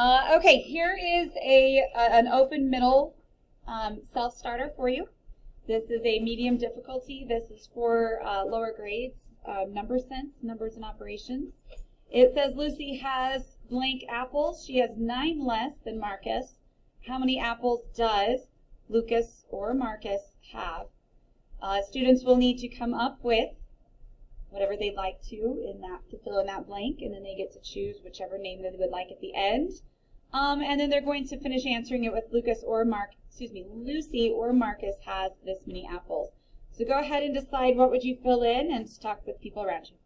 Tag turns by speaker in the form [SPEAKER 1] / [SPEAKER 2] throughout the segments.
[SPEAKER 1] Okay, here is an open middle self-starter for you. This is a medium difficulty. This is for lower grades, number sense, numbers and operations. It says Lucy has blank apples. She has 9 less than Marcus. How many apples does Lucas or Marcus have? Students will need to come up with whatever they'd like to fill in that blank, and then they get to choose whichever name they would like at the end. And then they're going to finish answering it with Lucy or Marcus has this many apples. So go ahead and decide what would you fill in and talk with people around you.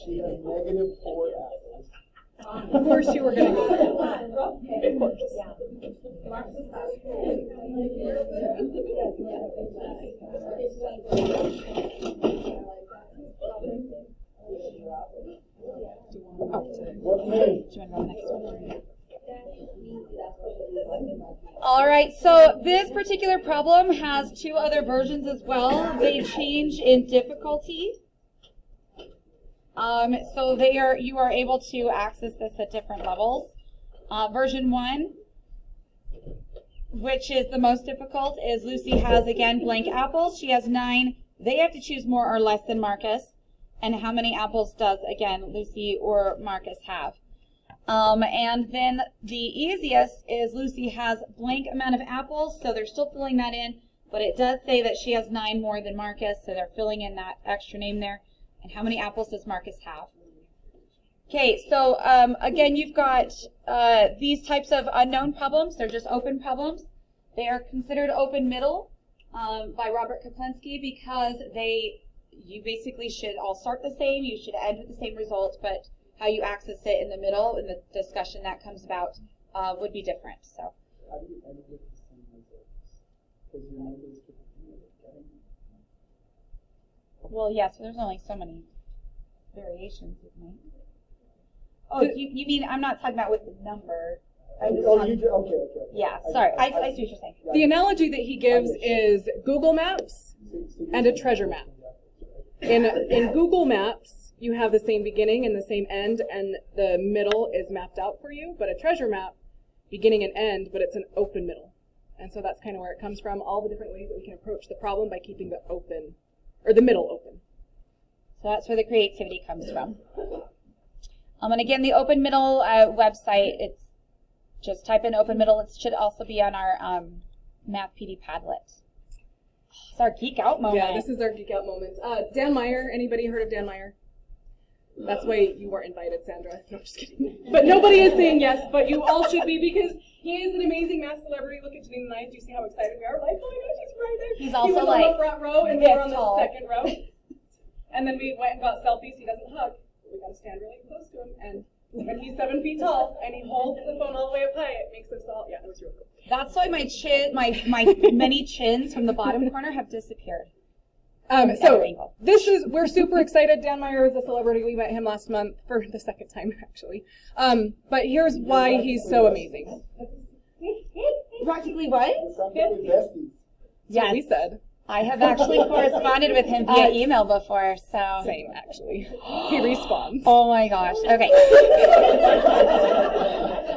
[SPEAKER 2] She has negative 4 apples.
[SPEAKER 3] Of course you were going to go there. Of course.
[SPEAKER 1] All right, so this particular problem has 2 other versions as well. They change in difficulty. So you are able to access this at different levels. Version 1, which is the most difficult, is Lucy has, again, blank apples. She has 9. They have to choose more or less than Marcus. And how many apples does, again, Lucy or Marcus have? And then the easiest is Lucy has blank amount of apples, so they're still filling that in, but it does say that she has 9 more than Marcus, so they're filling in that extra name there. And how many apples does Marcus have? Okay, so again, you've got these types of unknown problems. They're just open problems. They are considered open middle by Robert Kaplensky because you basically should all start the same. You should end with the same result, but how you access it in the middle in the discussion that comes about would be different. So.
[SPEAKER 2] How do you end with the same results? Because your numbers could be
[SPEAKER 1] Well, yes, there's only so many variations, isn't it? Oh, you mean I'm not talking about with the number.
[SPEAKER 2] Okay.
[SPEAKER 1] Yeah, sorry. I see what you're saying.
[SPEAKER 3] The analogy that he gives is Google Maps and a treasure map. In Google Maps, you have the same beginning and the same end, and the middle is mapped out for you. But a treasure map, beginning and end, but it's an open middle. And so that's kind of where it comes from, all the different ways that we can approach the problem by keeping the open, or the middle open.
[SPEAKER 1] So that's where the creativity comes from. And again, the Open Middle website, it's just type in Open Middle. It should also be on our Math PD Padlet. It's our Geek Out moment.
[SPEAKER 3] Yeah, this is our Geek Out moment. Dan Meyer, anybody heard of Dan Meyer? That's why you weren't invited, Sandra. No, just kidding. But nobody is saying yes, but you all should be because he is an amazing math celebrity. Look at Janine and I. Do you see how excited we are? Like, oh my gosh, he's right there.
[SPEAKER 1] He's also
[SPEAKER 3] he was
[SPEAKER 1] like
[SPEAKER 3] on the front row and we were on the
[SPEAKER 1] tall.
[SPEAKER 3] second row. And then we went and got selfies. He doesn't hug. We got to stand really close to him. And when he's 7 feet tall and he holds the phone all the way up high, it makes us all, yeah, it was really cool.
[SPEAKER 1] That's why my many chins from the bottom corner have disappeared.
[SPEAKER 3] We're super excited. Dan Meyer is a celebrity. We met him last month for the second time, actually. But here's why he's so amazing.
[SPEAKER 1] Practically what?
[SPEAKER 2] Practically besties.
[SPEAKER 1] Yes.
[SPEAKER 3] What we said.
[SPEAKER 1] I have actually corresponded with him via email before, so.
[SPEAKER 3] Same, actually. He responds.
[SPEAKER 1] Oh my gosh. Okay.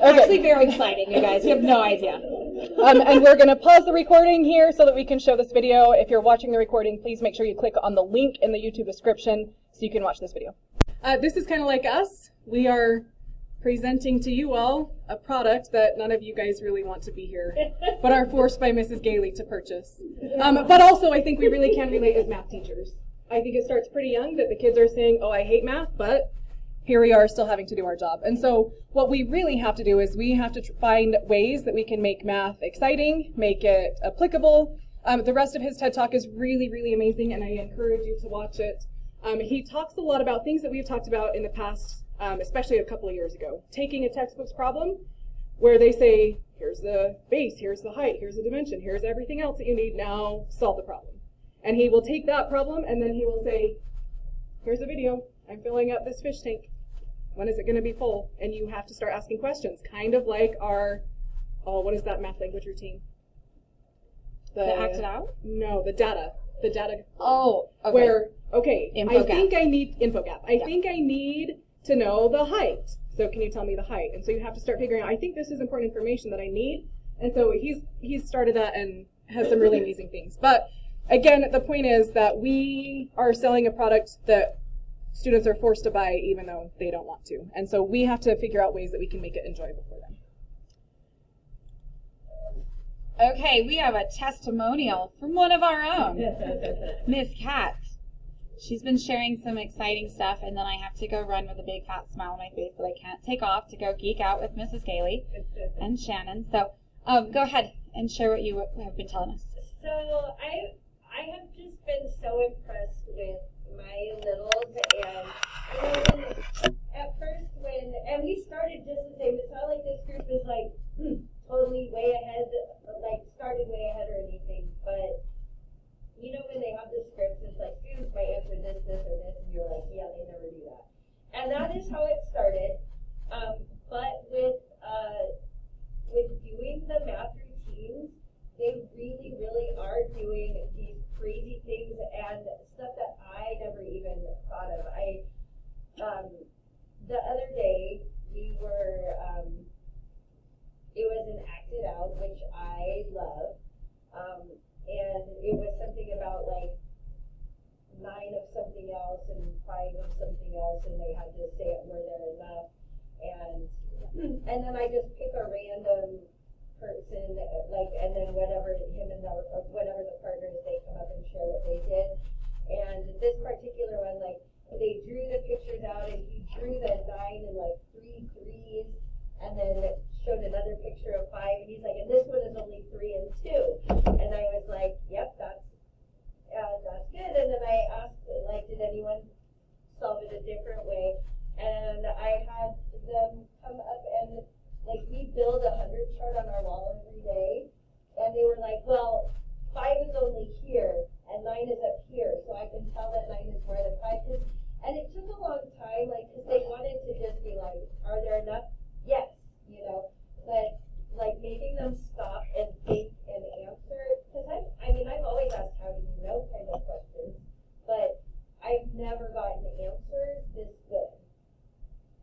[SPEAKER 1] Actually very exciting, you guys. You have no idea.
[SPEAKER 3] And we're going to pause the recording here so that we can show this video. If you're watching the recording, please make sure you click on the link in the YouTube description so you can watch this video. This is kind of like us. We are presenting to you all a product that none of you guys really want to be here, but are forced by Mrs. Gailey to purchase. But also, I think we really can relate as math teachers. I think it starts pretty young that the kids are saying, oh, I hate math, but here we are still having to do our job. And so what we really have to do is we have to find ways that we can make math exciting, make it applicable, The rest of his TED Talk is really, really amazing, and I encourage you to watch it. He talks a lot about things that we've talked about in the past, especially a couple of years ago. Taking a textbook's problem, where they say, here's the base, here's the height, here's the dimension, here's everything else that you need, now solve the problem. And he will take that problem, and then he will say, here's a video, I'm filling up this fish tank. When is it going to be full? And you have to start asking questions, kind of like our, what is that math language routine?
[SPEAKER 1] The act it out?
[SPEAKER 3] No, the data.
[SPEAKER 1] Oh, okay.
[SPEAKER 3] Where, okay,
[SPEAKER 1] Info
[SPEAKER 3] I think I need, infogap. I think I need to know the height. So can you tell me the height? And so you have to start figuring out, I think this is important information that I need. And so he's started that and has some really amazing things. But again, the point is that we are selling a product that students are forced to buy even though they don't want to. And so we have to figure out ways that we can make it enjoyable for them.
[SPEAKER 1] Okay, we have a testimonial from one of our own, Miss Kat. She's been sharing some exciting stuff, and then I have to go run with a big fat smile on my face that I can't take off to go geek out with Mrs. Gailey and Shannon. So go ahead and share what you have been telling us.
[SPEAKER 4] So I have just been so impressed with my littles, and at first and we started just the same. It's not like this group is like totally way ahead, like started way ahead or anything, but you know when they have the scripts, it's like students might answer this, this, or this, and you're like, yeah, they never do that. And that is how it started. But with doing the math routines, they really, really are doing these crazy things and stuff that I never even thought of. The other day we were, it was an acted out, which I love, and it was something about like 9 of something else and 5 of something else, and they had to say it were there enough, and then I just pick a random person, like, and then whatever the partners, they come up and share what they did. And this particular one, like, they drew the pictures out, and he drew the 9 and like 3 threes, and then showed another picture of 5, and he's like, and this one is only 3 and 2. And I was like, yep, that's good. And then I asked, like, did anyone solve it a different way? And I had them come up and, like, we build a 100 chart on our wall every day, and they were like, well, 5 is only here, and 9 is up here, so I can tell that 9 is more than 5. And it took a long time, like, because they wanted to just be like, are there enough? Yes, you know, but, like, making them stop and think and answer, because I've always asked how do you know kind of questions, but I've never gotten answers this good.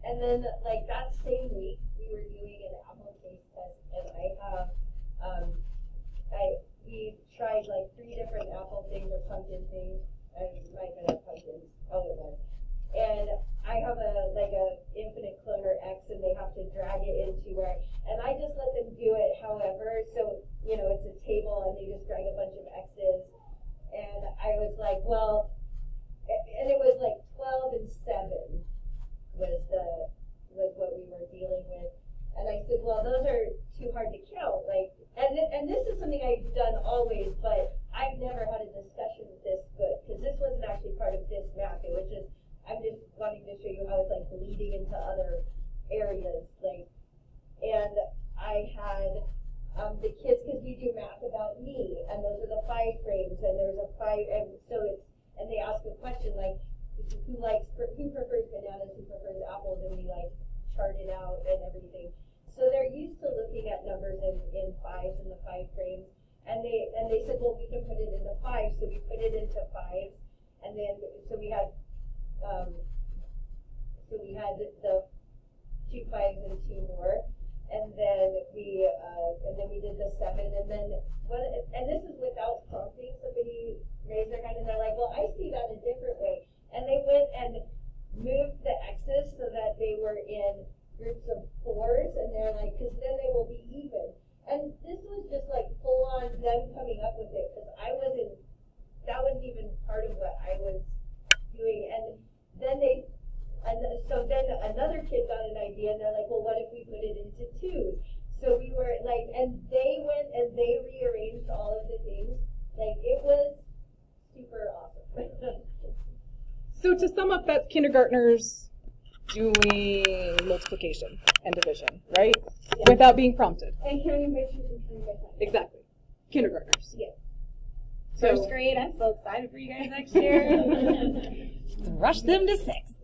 [SPEAKER 4] And then, like, that same week, we were doing an apple taste test, and we tried, like, 3 different apple things or pumpkin things. I might have been pumpkins. Oh, it was. And I have a infinite cloner X, and they have to drag it into where, and I just let them do it however, so, you know, it's a table, and they just drag a bunch of X's. And I was like, well, and it was like 12 and 7 was what we were dealing with. And I said, well, those are too hard to count. Like, and this is something I've done always, but I've never had a discussion this good, because this wasn't actually part of this math. It was just, I'm just wanting to show you how it's like bleeding into other areas. Like, and I had the kids, because we do math about me, and those are the 5 frames, and there's a 5, and so it's, and they ask a question like, who prefers bananas, who prefers apples, and we like chart it out and everything. So they're used to looking at numbers in 5s in the 5 frames, and they said, well, we can put it into 5, so we put it into 5s, and then so we had the 2 5s and 2 more, and then we did the 7, and then and this is without prompting. Somebody raised their hand and they're like, well, I see that a different way. And they went and moved the X's so that they were in groups of 4s, and they're like, because then they will be even. And this was just like full on them coming up with it, because that wasn't even part of what I was doing. And so then another kid got an idea, and they're like, well, what if we put it into 2s? So we were like, and they went and they rearranged all of the things
[SPEAKER 3] to sum up, that's kindergartners doing multiplication and division, right? Without being prompted.
[SPEAKER 4] And counting by twos and counting by five.
[SPEAKER 3] Exactly. Kindergartners.
[SPEAKER 4] Yes.
[SPEAKER 1] First grade, I'm so excited for you guys next year. Let's rush them to sixth.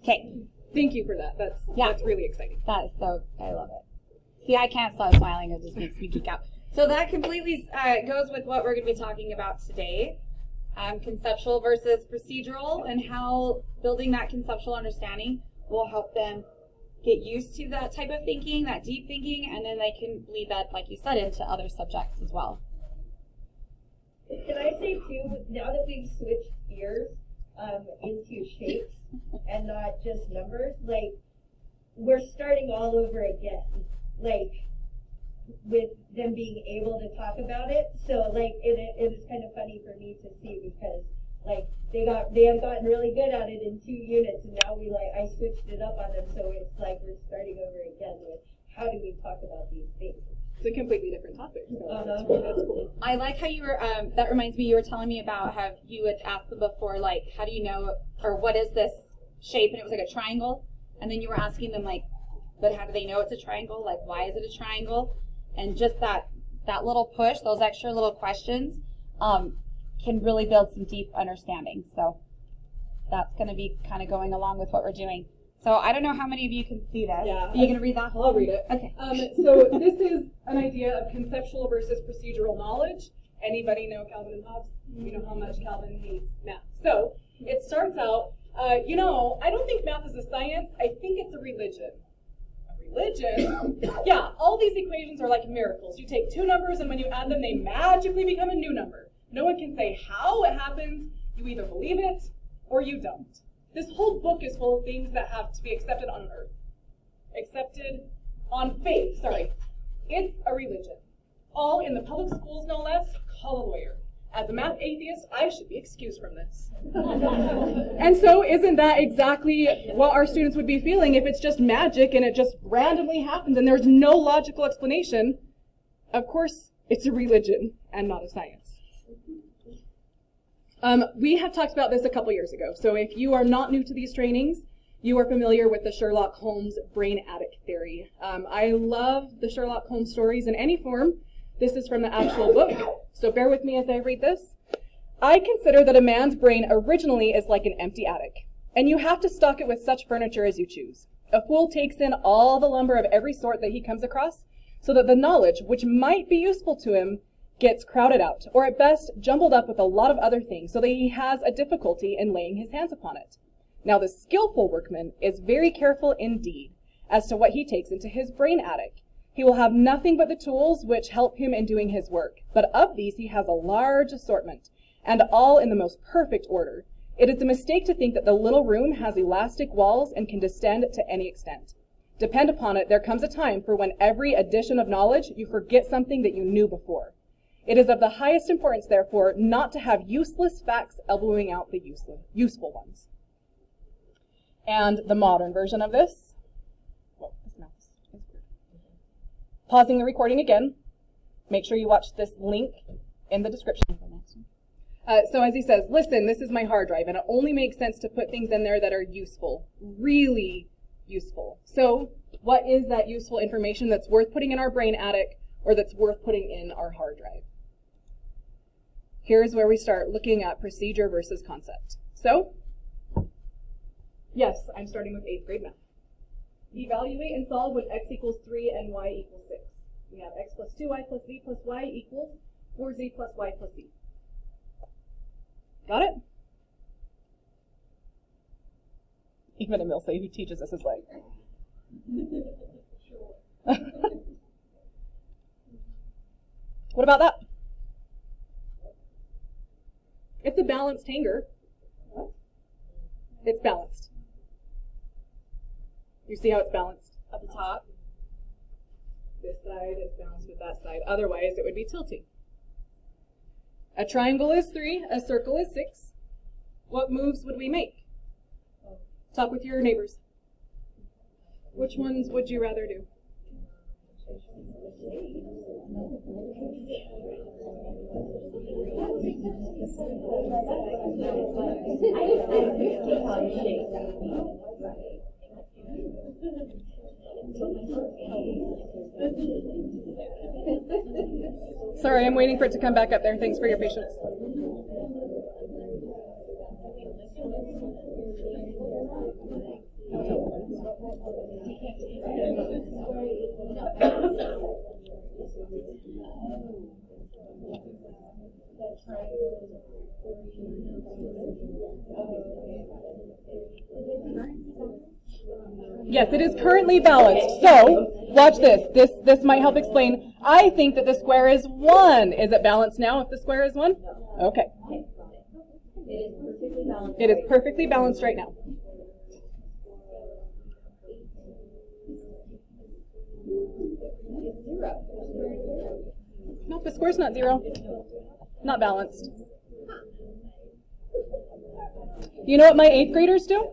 [SPEAKER 1] Okay,
[SPEAKER 3] Thank you for that. That's really exciting.
[SPEAKER 1] that is so, I love it. See, I can't stop smiling, it just makes me geek out. So that completely goes with what we're going to be talking about today. Conceptual versus procedural, and how building that conceptual understanding will help them get used to that type of thinking, that deep thinking, and then they can lead that, like you said, into other subjects as well.
[SPEAKER 4] Can I say too, now that we've switched gears into shapes and not just numbers, like, we're starting all over again, like, with them being able to talk about it. So, like, it is kind of funny for me to see, because, like, they have gotten really good at it in 2 units, and now I switched it up on them, so it's like we're starting over again with how do we talk about these things.
[SPEAKER 3] It's a completely different topic. So that's cool.
[SPEAKER 1] I like how you were, that reminds me, you were telling me about how you had asked them before, like, how do you know, or what is this shape? And it was like a triangle. And then you were asking them, like, but how do they know it's a triangle? Like, why is it a triangle? And just that little push, those extra little questions, can really build some deep understanding. So that's going to be kind of going along with what we're doing. So I don't know how many of you can see this.
[SPEAKER 3] Yeah.
[SPEAKER 1] Are you going to read that?
[SPEAKER 3] I'll read it.
[SPEAKER 1] Okay.
[SPEAKER 3] So this is an idea of conceptual versus procedural knowledge. Anybody know Calvin and Hobbes? You know how much Calvin hates math. So it starts out, I don't think math is a science. I think it's a religion. A religion? Yeah, all these equations are like miracles. You take 2 numbers, and when you add them, they magically become a new number. No one can say how it happens. You either believe it or you don't. This whole book is full of things that have to be accepted on earth. Accepted on faith, sorry. It's a religion. All in the public schools, no less. Call a lawyer. As a math atheist, I should be excused from this. And so isn't that exactly what our students would be feeling if it's just magic and it just randomly happens and there's no logical explanation? Of course, it's a religion and not a science. We have talked about this a couple years ago, so if you are not new to these trainings, you are familiar with the Sherlock Holmes brain attic theory. I love the Sherlock Holmes stories in any form. This is from the actual book, so bear with me as I read this. I consider that a man's brain originally is like an empty attic, and you have to stock it with such furniture as you choose. A fool takes in all the lumber of every sort that he comes across, so that the knowledge which might be useful to him gets crowded out, or at best jumbled up with a lot of other things, so that he has a difficulty in laying his hands upon it. Now the skillful workman is very careful indeed as to what he takes into his brain attic. He will have nothing but the tools which help him in doing his work, but of these he has a large assortment, and all in the most perfect order. It is a mistake to think that the little room has elastic walls and can distend to any extent. Depend upon it, there comes a time for when every addition of knowledge you forget something that you knew before. It is of the highest importance, therefore, not to have useless facts elbowing out the useful ones. And the modern version of this, pausing the recording again, make sure you watch this link in the description. So as he says, listen, this is my hard drive, and it only makes sense to put things in there that are useful, really useful. So what is that useful information that's worth putting in our brain attic, or that's worth putting in our hard drive? Here's where we start looking at procedure versus concept. So, yes, I'm starting with 8th grade math. Evaluate and solve when x equals 3 and y equals 6. We have x plus 2y plus z plus y equals 4z plus y plus z. Got it? Even Emil Say, who teaches us, is like... What about that? It's a balanced hanger. It's balanced. You see how it's balanced? At the top. This side is balanced with that side. Otherwise, it would be tilting. A triangle is 3. A circle is 6. What moves would we make? Talk with your neighbors. Which ones would you rather do? Sorry, I'm waiting for it to come back up there. Thanks for your patience. Yes, it is currently balanced. So, watch this. This might help explain. I think that the square is 1. Is it balanced now if the square is 1? Okay. It is perfectly balanced right now. Nope, the square's not 0. Not balanced. You know what my 8th graders do?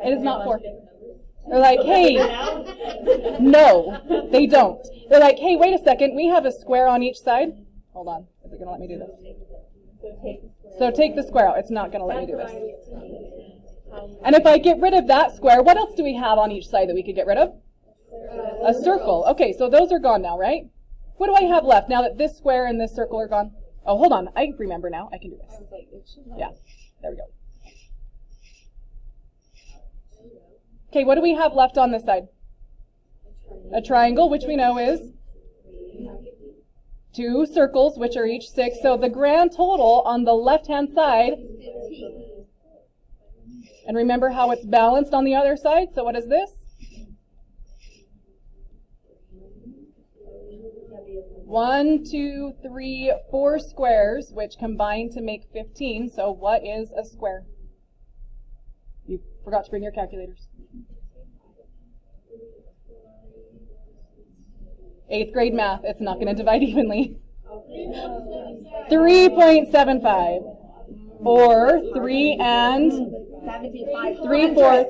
[SPEAKER 3] It is not 4. They're like, hey, no, they don't. They're like, hey, wait a second, we have a square on each side. Hold on, is it going to let me do this? So take the square out. It's not going to let me do this. And if I get rid of that square, what else do we have on each side that we could get rid of? A circle. Okay, so those are gone now, right? What do I have left now that this square and this circle are gone? Oh, hold on. I remember now. I can do this. Yeah, there we go. Okay, what do we have left on this side? A triangle, which we know is 2 circles, which are each 6. So the grand total on the left-hand side, and remember how it's balanced on the other side. So what is this? 1, 2, 3, 4 squares, which combine to make 15. So what is a square? You forgot to bring your calculators. 8th grade math, it's not going to divide evenly. 3.75, or 3 and 3/4.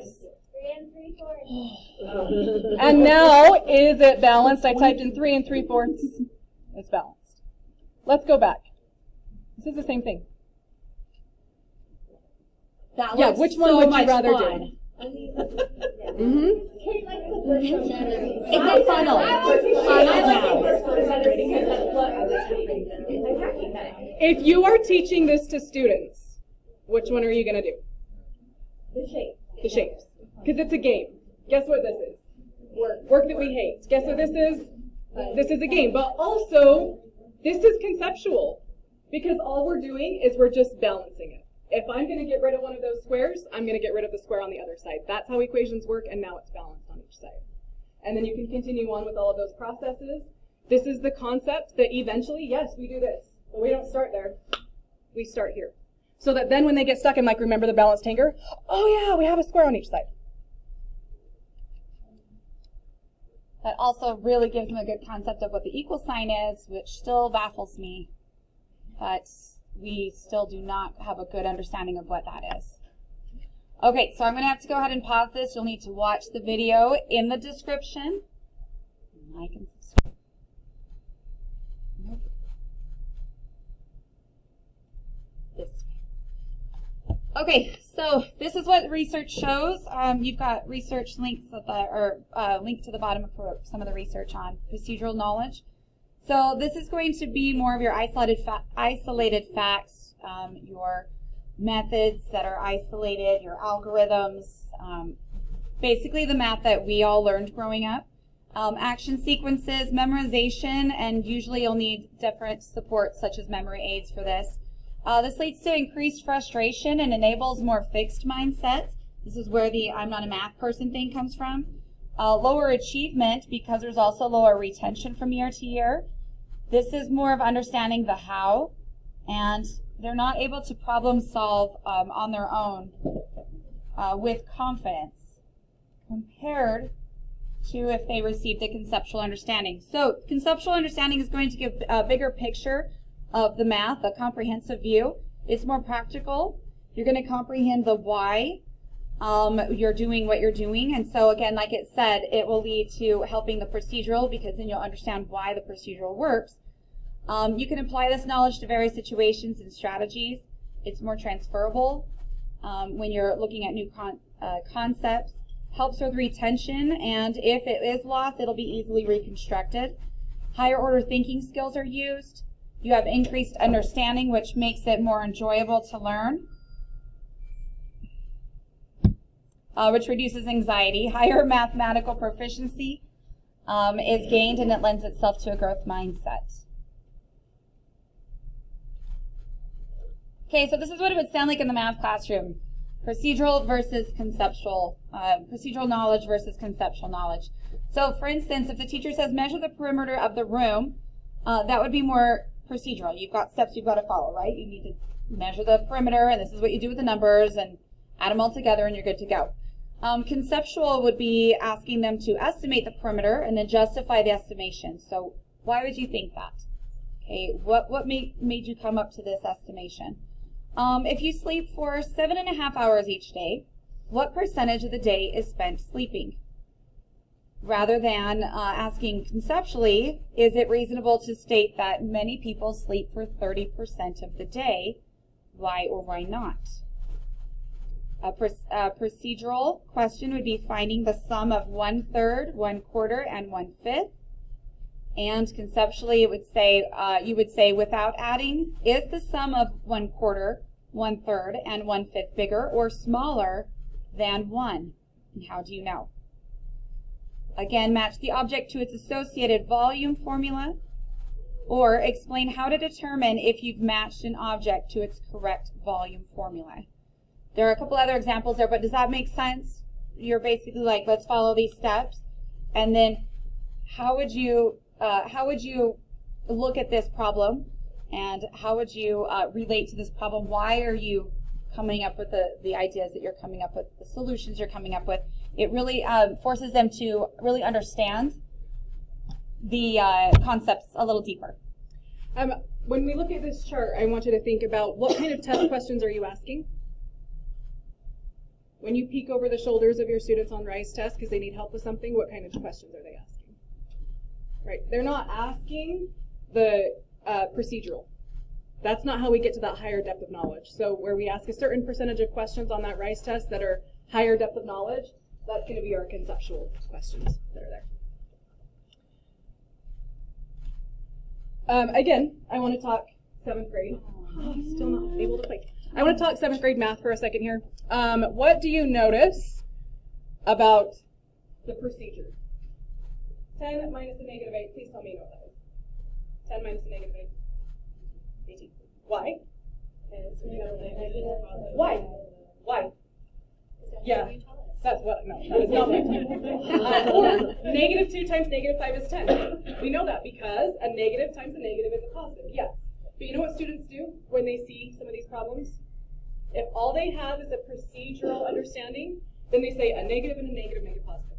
[SPEAKER 3] And now, is it balanced? I typed in 3 and 3/4. It's balanced. Let's go back. This is the same thing. Yeah, which one would you rather do?
[SPEAKER 1] It's a funnel.
[SPEAKER 3] If you are teaching this to students, which one are you going to do? The shapes. Because it's a game. Guess what this is? Work that we hate. Guess what this is? This is a game. But also, this is conceptual. Because all we're doing is we're just balancing it. If I'm going to get rid of one of those squares, I'm going to get rid of the square on the other side. That's how equations work, and now it's balanced on each side. And then you can continue on with all of those processes. This is the concept that eventually, yes, we do this. But we don't start there. We start here. So that then when they get stuck in, like, remember the balanced hanger? Oh yeah, we have a square on each side.
[SPEAKER 1] That also really gives them a good concept of what the equal sign is, which still baffles me. But we still do not have a good understanding of what that is. Okay, so I'm going to have to go ahead and pause this. You'll need to watch the video in the description. Like and subscribe. Nope. This way. Okay, so this is what research shows. You've got research links at the, link to the bottom for some of the research on procedural knowledge. So this is going to be more of your isolated facts, your methods that are isolated, your algorithms, basically the math that we all learned growing up. Action sequences, memorization, and usually you'll need different supports such as memory aids for this. This leads to increased frustration and enables more fixed mindsets. This is where the I'm not a math person thing comes from. Lower achievement because there's also lower retention from year to year. This is more of understanding the how, and they're not able to problem solve on their own with confidence compared to if they received a conceptual understanding. So conceptual understanding is going to give a bigger picture of the math, a comprehensive view. It's more practical. You're going to comprehend the why you're doing what you're doing. And so again, like it said, it will lead to helping the procedural because then you'll understand why the procedural works. You can apply this knowledge to various situations and strategies. It's more transferable. when you're looking at new concepts. Helps with retention, and if it is lost, it'll be easily reconstructed. Higher order thinking skills are used. You have increased understanding, which makes it more enjoyable to learn, which reduces anxiety. Higher mathematical proficiency is gained, and it lends itself to a growth mindset. Okay, so this is what it would sound like in the math classroom. Procedural versus conceptual, procedural knowledge versus conceptual knowledge. So for instance, if the teacher says measure the perimeter of the room, that would be more procedural. You've got steps you've got to follow, right? You need to measure the perimeter, and this is what you do with the numbers, and add them all together, and you're good to go. Conceptual would be asking them to estimate the perimeter and then justify the estimation. So why would you think that? Okay, what made you come up to this estimation? If you sleep for 7.5 hours each day, what percentage of the day is spent sleeping? Rather than asking conceptually, is it reasonable to state that many people sleep for 30% of the day? Why or why not? A procedural question would be finding the sum of 1/3, 1/4, and 1/5. And conceptually, it would say you would say without adding, is the sum of 1/4, 1/3, and 1/5 bigger or smaller than 1? And how do you know? Again, match the object to its associated volume formula, or explain how to determine if you've matched an object to its correct volume formula. There are a couple other examples there, but does that make sense? You're basically like, let's follow these steps, and then how would you look at this problem, and how would you relate to this problem? Why are you coming up with the ideas that you're coming up with, the solutions you're coming up with? It really forces them to really understand the concepts a little deeper.
[SPEAKER 3] When we look at this chart, I want you to think about what kind of test questions are you asking? When you peek over the shoulders of your students on RISE test because they need help with something, what kind of questions are they asking? Right, they're not asking the procedural. That's not how we get to that higher depth of knowledge. So where we ask a certain percentage of questions on that RISE test that are higher depth of knowledge, that's going to be our conceptual questions that are there. Again, I want to talk 7th grade. Oh, I'm still not able to play. I want to talk 7th grade math for a second here. What do you notice about the procedure? 10 minus a negative 8. Please tell me you know what that is. 10 minus a negative 8. 18. Why? Why? Why? Yeah. That's what, no, that is not what or negative 2 times negative 5 is 10. We know that because a negative times a negative is a positive, yes. But you know what students do when they see some of these problems? If all they have is a procedural understanding, then they say a negative and a negative make it positive.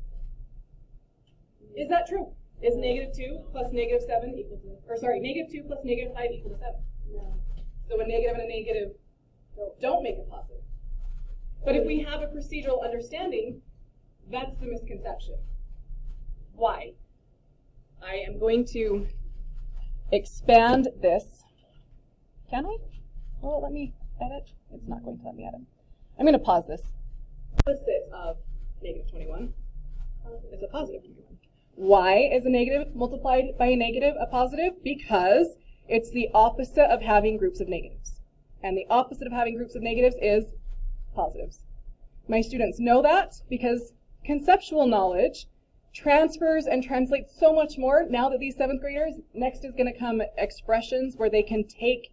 [SPEAKER 3] Is that true? Is negative 2 plus negative 7 equal to, or sorry, negative 2 plus negative 5 equal to 7? No. So a negative and a negative don't make it positive. But if we have a procedural understanding, that's the misconception. Why? I am going to expand this. Can I? Will it let me edit? It's not going to let me edit. I'm going to pause this. Opposite of negative 21 is a positive 21. Why is a negative multiplied by a negative a positive? Because it's the opposite of having groups of negatives. And the opposite of having groups of negatives is positives. My students know that because conceptual knowledge transfers and translates so much more now that these 7th graders, next is going to come expressions where they can take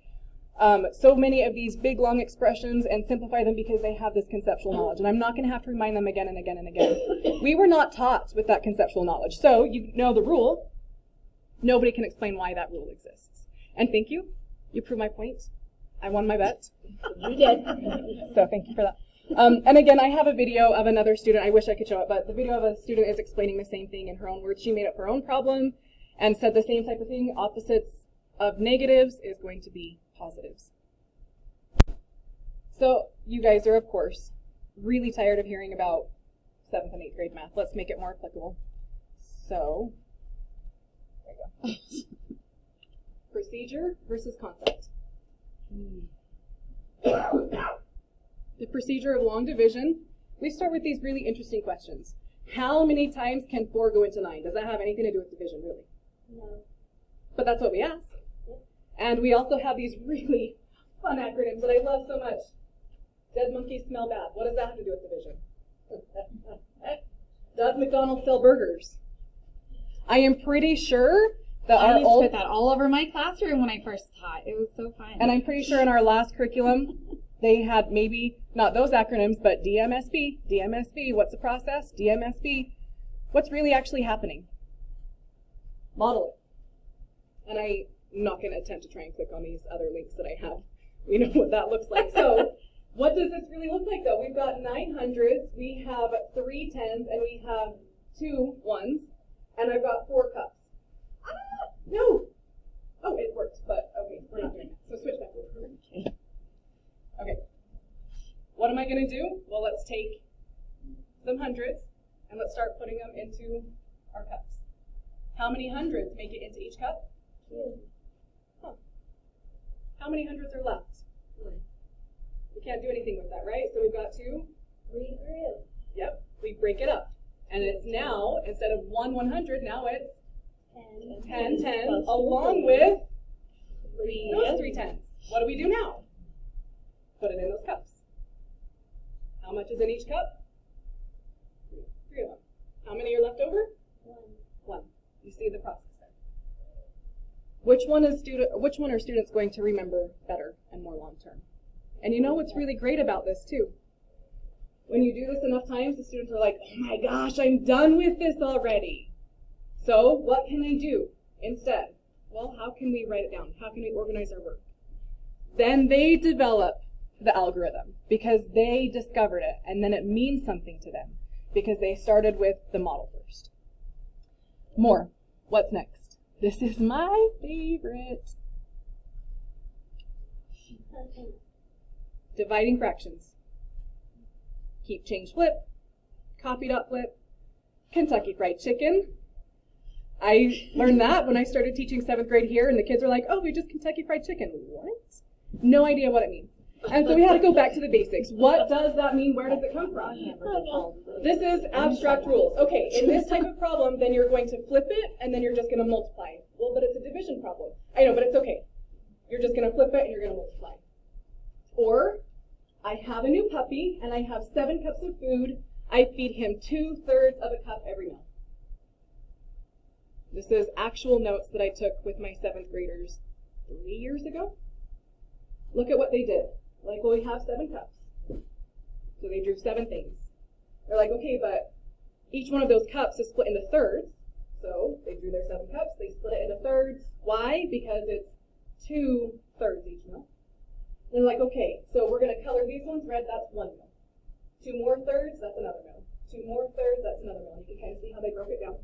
[SPEAKER 3] so many of these big long expressions and simplify them because they have this conceptual knowledge. And I'm not going to have to remind them again and again and again. We were not taught with that conceptual knowledge. So you know the rule. Nobody can explain why that rule exists. And thank you. You proved my point. I won my bet.
[SPEAKER 4] You did.
[SPEAKER 3] So thank you for that. And again, I have a video of another student. I wish I could show it, but the video of a student is explaining the same thing in her own words. She made up her own problem and said the same type of thing. Opposites of negatives is going to be positives. So you guys are, of course, really tired of hearing about 7th and 8th grade math. Let's make it more applicable. So, there you go. Procedure versus concept. the procedure of long division, we start with these really interesting questions. How many times can 4 go into 9? Does that have anything to do with division, really?
[SPEAKER 4] No.
[SPEAKER 3] But that's what we ask. And we also have these really fun acronyms that I love so much. Dead monkeys smell bad. What does that have to do with division? Does McDonald's sell burgers? I am pretty sure that
[SPEAKER 1] I
[SPEAKER 3] our
[SPEAKER 1] used to
[SPEAKER 3] old,
[SPEAKER 1] put that all over my classroom when I first taught. It was so fun.
[SPEAKER 3] and I'm pretty sure in our last curriculum, they had maybe not those acronyms, but DMSB. DMSB, what's the process? DMSB. What's really actually happening? Model it. And I'm not going to attempt to try and click on these other links that I have. We know what that looks like. So what does this really look like, though? We've got 900s, we have 3 10s, and we have 2 1s, and I've got 4 cups. Ah, no! Oh, it worked, but okay, we're not doing that. So switch back over. Okay. What am I going to do? Well, let's take some hundreds, and let's start putting them into our cups. How many hundreds make it into each cup?
[SPEAKER 4] 2.
[SPEAKER 3] Huh. How many hundreds are left?
[SPEAKER 4] 1.
[SPEAKER 3] We can't do anything with that, right? So we've got 2.
[SPEAKER 4] Regroup.
[SPEAKER 3] Yep. We break it up. And it's now, instead of 1 100, now it's
[SPEAKER 4] 10.
[SPEAKER 3] 10 10s, along with
[SPEAKER 4] 3.
[SPEAKER 3] those 3 10s. What do we do now? Put it in those cups. How much is in each cup? 3 of them. How many are left over?
[SPEAKER 4] 1.
[SPEAKER 3] 1. You see the process there. Which one are students going to remember better and more long term? And you know what's really great about this too? When you do this enough times, the students are like, oh my gosh, I'm done with this already. So what can I do instead? Well, how can we write it down? How can we organize our work? Then they develop the algorithm because they discovered it, and then it means something to them because they started with the model first. More. What's next? This is my favorite. Dividing fractions. Keep, change, flip. Copy, dot, flip. Kentucky Fried Chicken. I learned that when I started teaching 7th grade here, and the kids are like, oh, we just Kentucky Fried Chicken. What? No idea what it means. And so we had to go back to the basics. What does that mean? Where does it come from? This is abstract rules. Okay, in this type of problem, then you're going to flip it, and then you're just going to multiply. Well, but it's a division problem. I know, but it's okay. You're just going to flip it, and you're going to multiply. Or, I have a new puppy, and I have 7 cups of food. I feed him 2/3 of a cup every meal. This is actual notes that I took with my 7th graders 3 years ago. Look at what they did. Like, well, we have 7 cups. So they drew 7 things. They're like, okay, but each one of those cups is split into thirds. So they drew their 7 cups, they split it into thirds. Why? Because it's 2/3 each meal. And they're like, okay, so we're going to color these ones red, that's 1 meal. 2 more thirds, that's another meal. 2 more thirds, that's another meal. You can kind of see how they broke it down.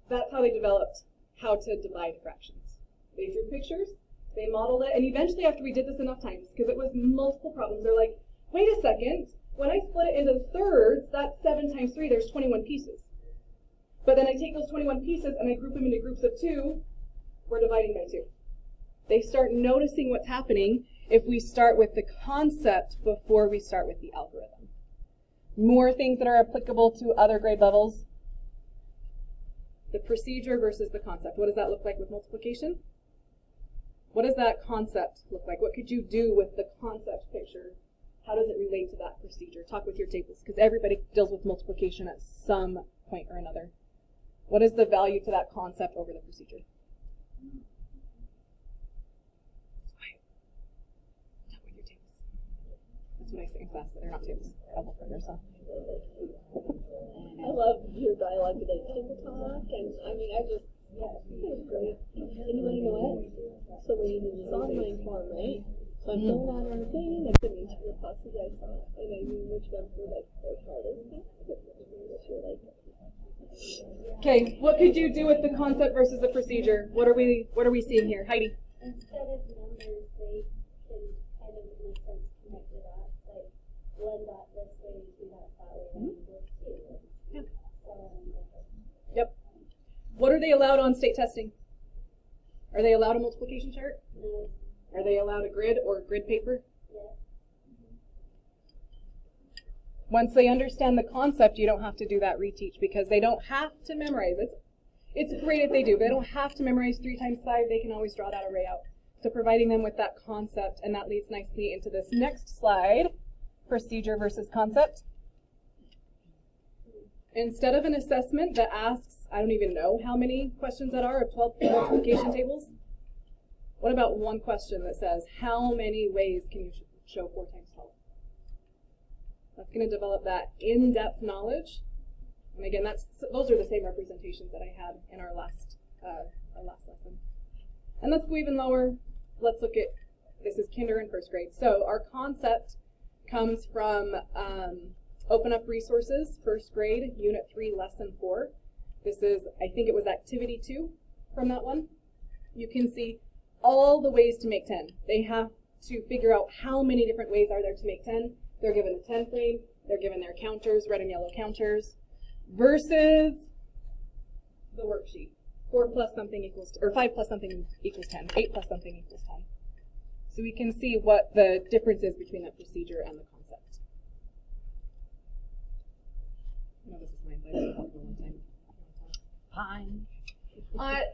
[SPEAKER 3] That's how they developed how to divide fractions. They drew pictures, they modeled it, and eventually after we did this enough times, because it was multiple problems, they're like, wait a second, when I split it into thirds, that's 7 times 3, there's 21 pieces. But then I take those 21 pieces and I group them into groups of 2, we're dividing by 2. They start noticing what's happening if we start with the concept before we start with the algorithm. More things that are applicable to other grade levels. The procedure versus the concept. What does that look like with multiplication? What does that concept look like? What could you do with the concept picture? How does it relate to that procedure? Talk with your tables, because everybody deals with multiplication at some point or another. What is the value to that concept over the procedure? Talk with your tables. That's what I say in class, but they're not tables. Elbow partners, huh?
[SPEAKER 5] I love your dialogue today, table talk, and I mean, it was great. And you want to know what? So we saw my form, right? So I'm filling out our thing, and I put each of the classes I saw, and I knew which ones were like the hardest, which were like.
[SPEAKER 3] Okay, what could you do with the concept versus the procedure? What are we seeing here, Heidi?
[SPEAKER 4] Instead of numbers, they can kind of, in a sense, connect the dots. Like, 1 dot this way, 2 dots that way, and this 2.
[SPEAKER 3] Yeah.
[SPEAKER 4] So,
[SPEAKER 3] Yep. What are they allowed on state testing? Are they allowed a multiplication chart?
[SPEAKER 4] no,
[SPEAKER 3] Are they allowed a grid or grid paper?
[SPEAKER 4] yes.
[SPEAKER 3] Once they understand the concept, you don't have to do that reteach because they don't have to memorize. It's great if they do, but they don't have to memorize 3 times 5. They can always draw that array out. So providing them with that concept, and that leads nicely into this next slide, procedure versus concept. Instead of an assessment that asks, I don't even know how many questions that are of 12 multiplication tables, what about one question that says, how many ways can you show 4 times 12? That's going to develop that in-depth knowledge. And again, those are the same representations that I had in our last lesson. And let's go even lower. Let's look at, this is kinder and first grade. So our concept comes from Open Up Resources, first grade, Unit 3, Lesson 4. This is, I think it was Activity 2 from that one. You can see all the ways to make 10. They have to figure out how many different ways are there to make 10. They're given a 10 frame. They're given their counters, red and yellow counters, versus the worksheet. 4 plus something equals, or 5 plus something equals 10. 8 plus something equals 10. So we can see what the difference is between that procedure and the concept. No, this is mine, but I don't have a long time.
[SPEAKER 1] Fine.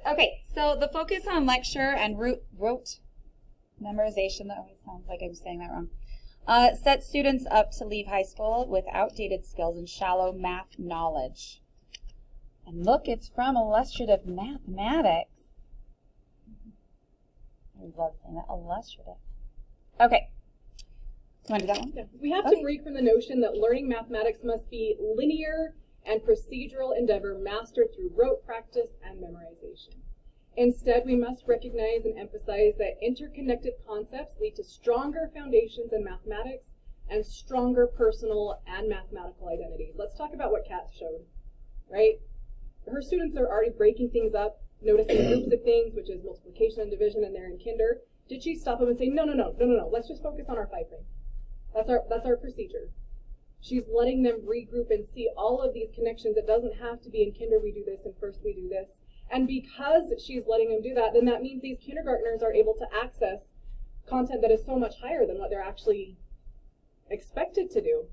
[SPEAKER 1] Okay, so the focus on lecture and rote memorization, that always sounds like I'm saying that wrong, sets students up to leave high school with outdated skills and shallow math knowledge. And look, it's from illustrative mathematics. I love saying that, illustrative. Okay. You want to do that one?
[SPEAKER 3] Yeah. We have to break from the notion that learning mathematics must be linear and procedural endeavor mastered through rote practice and memorization. Instead, we must recognize and emphasize that interconnected concepts lead to stronger foundations in mathematics and stronger personal and mathematical identities. Let's talk about what Kat showed, right? Her students are already breaking things up, noticing groups of things, which is multiplication and division, and they're in kinder. Did she stop them and say, no, let's just focus on our 5 frame. That's our procedure. She's letting them regroup and see all of these connections. It doesn't have to be in kinder we do this and first we do this. And because she's letting them do that, then that means these kindergartners are able to access content that is so much higher than what they're actually expected to do.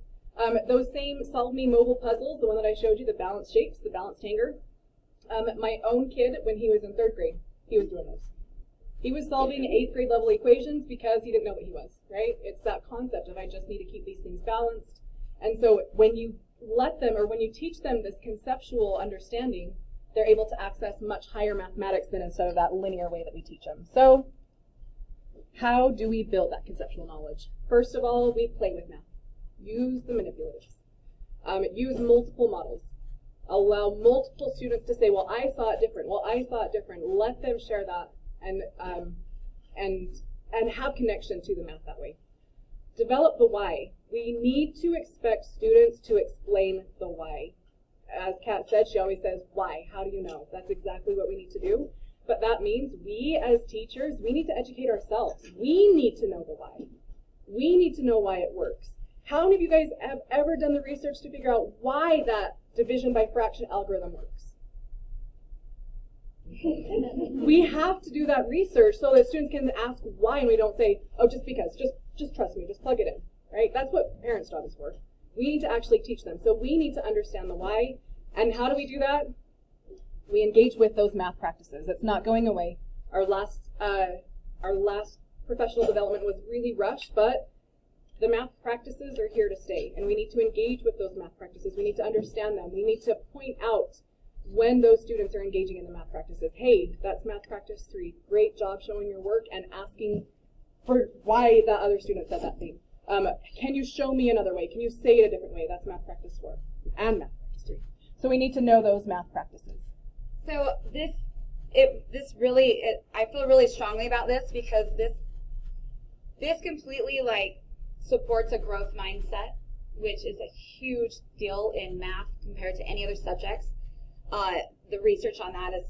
[SPEAKER 3] Those same Solve Me mobile puzzles, the one that I showed you, the balanced shapes, the balanced hanger, my own kid, when he was in 3rd grade, he was doing those. He was solving 8th grade level equations because he didn't know what he was, right? It's that concept of I just need to keep these things balanced. And so when you let them, or when you teach them this conceptual understanding, they're able to access much higher mathematics than instead of that linear way that we teach them. So how do we build that conceptual knowledge? First of all, we play with math. Use the manipulatives. Use multiple models. Allow multiple students to say, well, I saw it different. Well, I saw it different. Let them share that and have connection to the math that way. Develop the why. We need to expect students to explain the why. As Kat said, she always says, why? How do you know? That's exactly what we need to do. But that means we as teachers, we need to educate ourselves. We need to know the why. We need to know why it works. How many of you guys have ever done the research to figure out why that division by fraction algorithm works? We have to do that research so that students can ask why, and we don't say, oh, just because, just trust me, just plug it in, right? That's what parents' job is for. We need to actually teach them. So we need to understand the why. And how do we do that? We engage with those math practices. It's not going away. Our last professional development was really rushed, but the math practices are here to stay. And we need to engage with those math practices. We need to understand them. We need to point out when those students are engaging in the math practices. Hey, that's math practice 3. Great job showing your work and asking for why that other student said that thing. Can you show me another way? Can you say it a different way? That's math practice 4 and math practice 3. So we need to know those math practices.
[SPEAKER 1] So I feel really strongly about this because this completely supports a growth mindset, which is a huge deal in math compared to any other subjects. The research on that is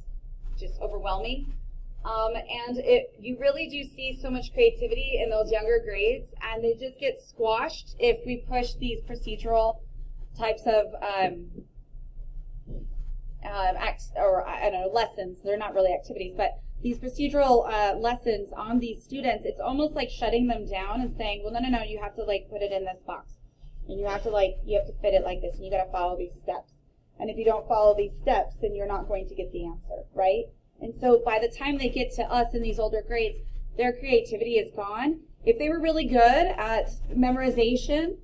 [SPEAKER 1] just overwhelming. And you really do see so much creativity in those younger grades, and they just get squashed if we push these procedural types of lessons. They're not really activities, but these procedural lessons on these students. It's almost like shutting them down and saying, well, no, you have to put it in this box. And you have to fit it like this, and you got to follow these steps. And if you don't follow these steps, then you're not going to get the answer, right? And so by the time they get to us in these older grades, their creativity is gone. If they were really good at memorization,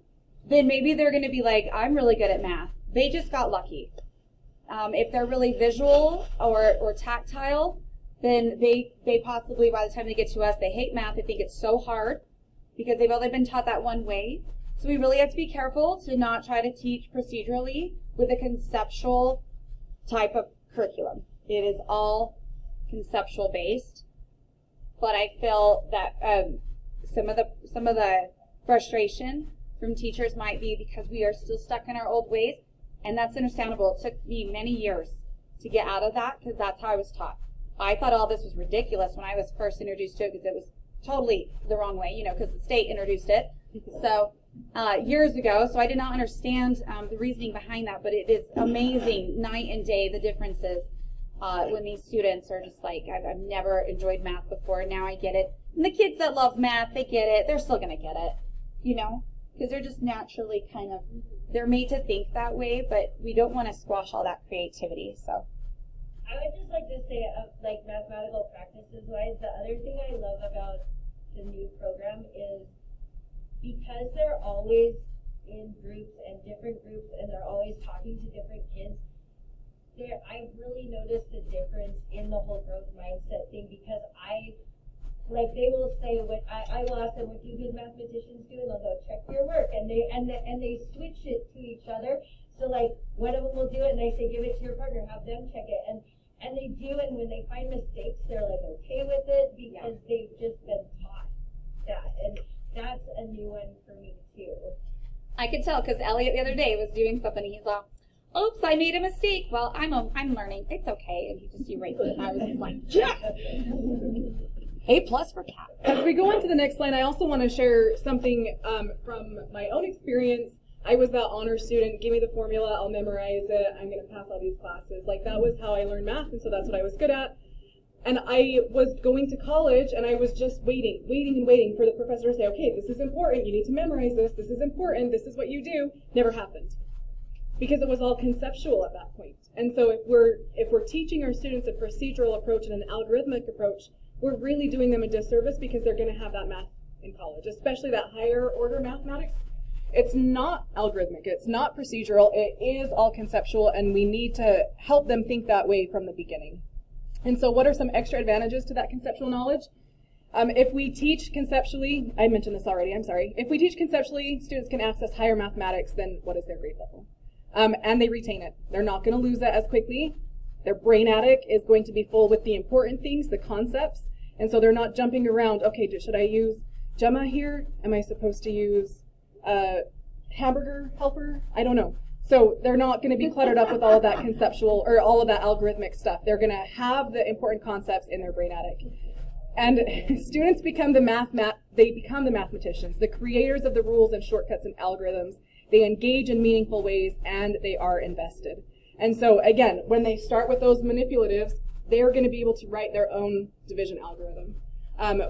[SPEAKER 1] then maybe they're going to be like, I'm really good at math. They just got lucky. If they're really visual or tactile, then they possibly, by the time they get to us, they hate math. They think it's so hard because they've only been taught that one way. So we really have to be careful to not try to teach procedurally with a conceptual type of curriculum. It is all conceptual based, but I feel that some of the frustration from teachers might be because we are still stuck in our old ways, and that's understandable. It took me many years to get out of that because that's how I was taught. I thought all this was ridiculous when I was first introduced to it because it was totally the wrong way, because the state introduced it. So years ago, so I did not understand the reasoning behind that, but it is amazing night and day the differences when these students are just like, I've never enjoyed math before, now I get it. And the kids that love math, they get it, they're still going to get it, because they're just naturally they're made to think that way, but we don't want to squash all that creativity, so.
[SPEAKER 4] I would just like to say, mathematical practices wise, the other thing I love about the new program is because they're always in groups and different groups and they're always talking to different kids, I've really noticed a difference in the whole growth mindset thing because they will say, I will ask them, what do good mathematicians do? And they'll go, check your work. And they switch it to each other. So one of them will do it and they say, give it to your partner, have them check it. And they do, and when they find mistakes, they're okay with it because they've just been taught that. And that's a new one for me too.
[SPEAKER 1] I could tell because Elliot the other day was doing something and he's like, oops, I made a mistake. Well, I'm learning. It's okay. And he just erased it. And I was just like, yes! A+ for Kat.
[SPEAKER 3] As we go on to the next line, I also want to share something from my own experience. I was that honor student. Give me the formula, I'll memorize it. I'm going to pass all these classes. That was how I learned math, and so that's what I was good at. And I was going to college, and I was just waiting for the professor to say, okay, this is important. You need to memorize this. This is important. This is what you do. Never happened. Because it was all conceptual at that point. And so if we're teaching our students a procedural approach and an algorithmic approach, we're really doing them a disservice because they're going to have that math in college, especially that higher order mathematics. It's not algorithmic, it's not procedural, it is all conceptual, and we need to help them think that way from the beginning. And so what are some extra advantages to that conceptual knowledge? If we teach conceptually, I mentioned this already, I'm sorry. If we teach conceptually, students can access higher mathematics than what is their grade level. And they retain it. They're not going to lose that as quickly. Their brain attic is going to be full with the important things, the concepts, and so they're not jumping around, okay, should I use Gemma here? Am I supposed to use hamburger helper? I don't know. So they're not going to be cluttered up with all of that conceptual or all of that algorithmic stuff. They're going to have the important concepts in their brain attic. And students become the mathematicians, the creators of the rules and shortcuts and algorithms. They engage in meaningful ways and they are invested. And so again, when they start with those manipulatives, they're going to be able to write their own division algorithm.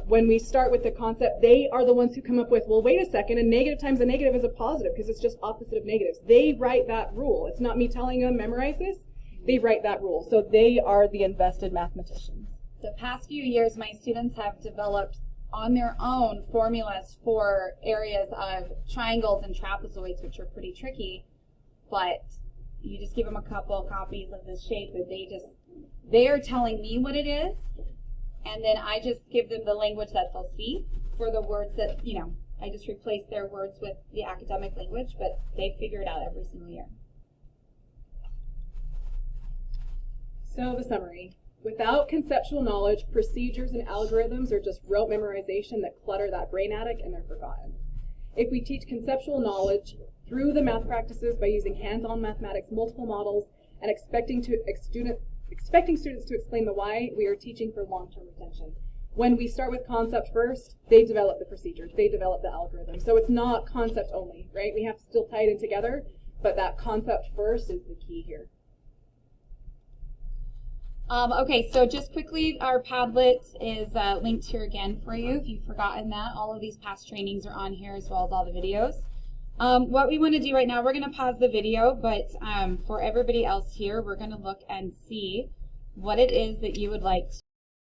[SPEAKER 3] When we start with the concept, they are the ones who come up with, well, wait a second, a negative times a negative is a positive because it's just opposite of negatives. They write that rule. It's not me telling them, memorize this. They write that rule. So they are the invested mathematicians.
[SPEAKER 1] The past few years, my students have developed on their own formulas for areas of triangles and trapezoids, which are pretty tricky, but you just give them a couple copies of this shape and they are telling me what it is. And then I just give them the language that they'll see for the words that, I just replace their words with the academic language, but they figure it out every single year.
[SPEAKER 3] So the summary. Without conceptual knowledge, procedures and algorithms are just rote memorization that clutter that brain attic and they're forgotten. If we teach conceptual knowledge through the math practices by using hands-on mathematics, multiple models, and expecting students to explain the why, we are teaching for long-term retention. When we start with concept first, they develop the procedures, they develop the algorithm. So it's not concept only, right? We have to still tie it in together, but that concept first is the key here.
[SPEAKER 1] Okay, so just quickly, our Padlet is linked here again for you. If you've forgotten that, all of these past trainings are on here as well as all the videos. What we want to do right now, we're going to pause the video, but for everybody else here, we're going to look and see what it is that you would like